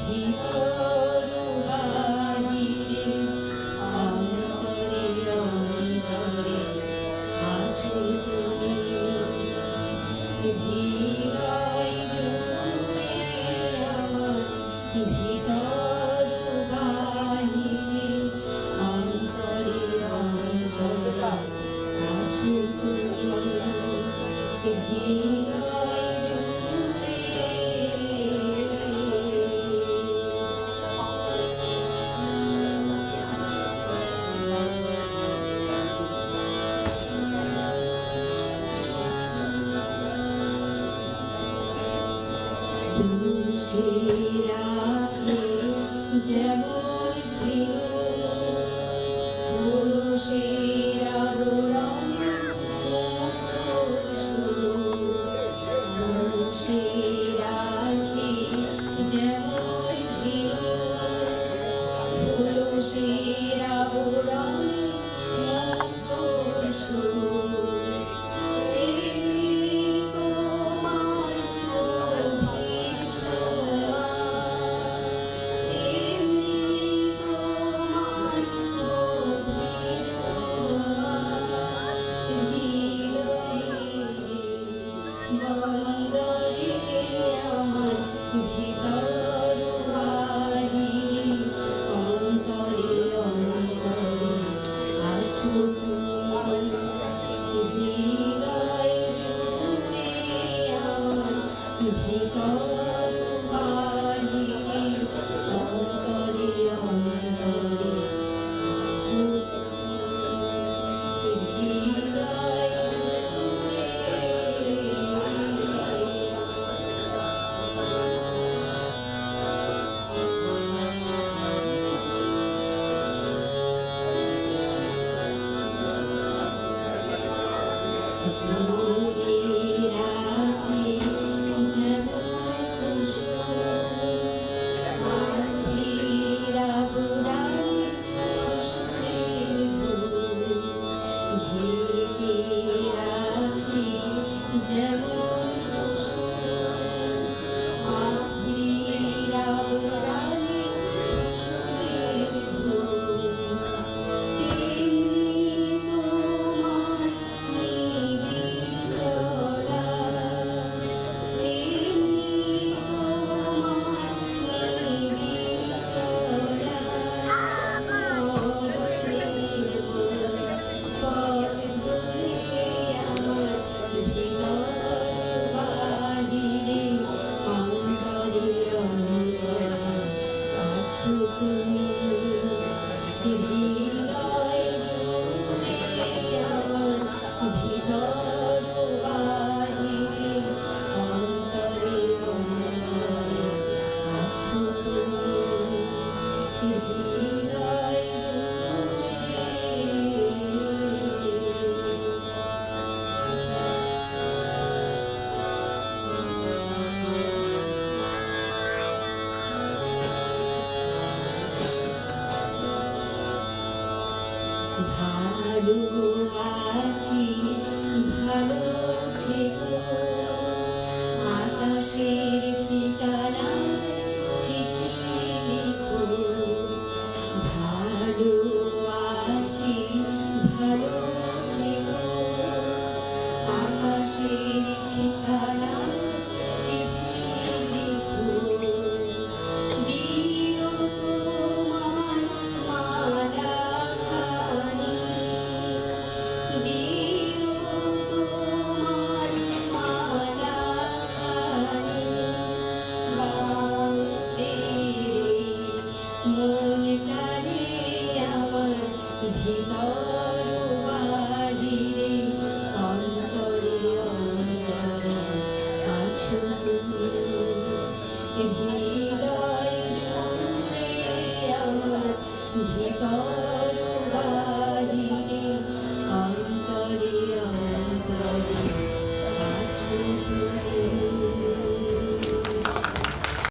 ভিতর বাহিরে অন্তরে অন্তরে আছো তুমি হৃদয় জুড়ে আমার ভিতর বাহিরে অন্তরে অন্তরে আছো তুমি হৃদয় জুড়ে তুলসীর আঁখে যেমন ছিল পুরুষের আবরণ তুলসীর আঁখে যেমন ছিল পুরুষের আবরণ মুক্তোর সুর ভিতর বাহিরে অন্তরে অন্তরে আছো তুমি হৃদয় জুড়ে আমার ভিতর বাহিরে অন্তরে অন্তরে আছো তুমি হৃদয় জুড়ে যেমন আপনি রাবণী সুরের তেমনি তোমার নিবিড় চলা তেমনি তোমার নিবিড় চলা পথ ধরে আমার ভিতর বাহিরে অন্তরে অন্তরে আছো তুমি হৃদয় জুড়ে আমার ভিতর বাহিরে অন্তরে অন্তরে আছো তুমি হৃদয় জুড়ে ভালো আছি ভালো থেকো আকাশের ঠিকানা চিঠি লিখো ভালো আছি ভালো থেকো আকাশের ঠিকানা চিঠি লিখো দিও তোমার মালা খানি দিও তোমার মালা খানি বাঁধতে মনটারে আমার ভিতর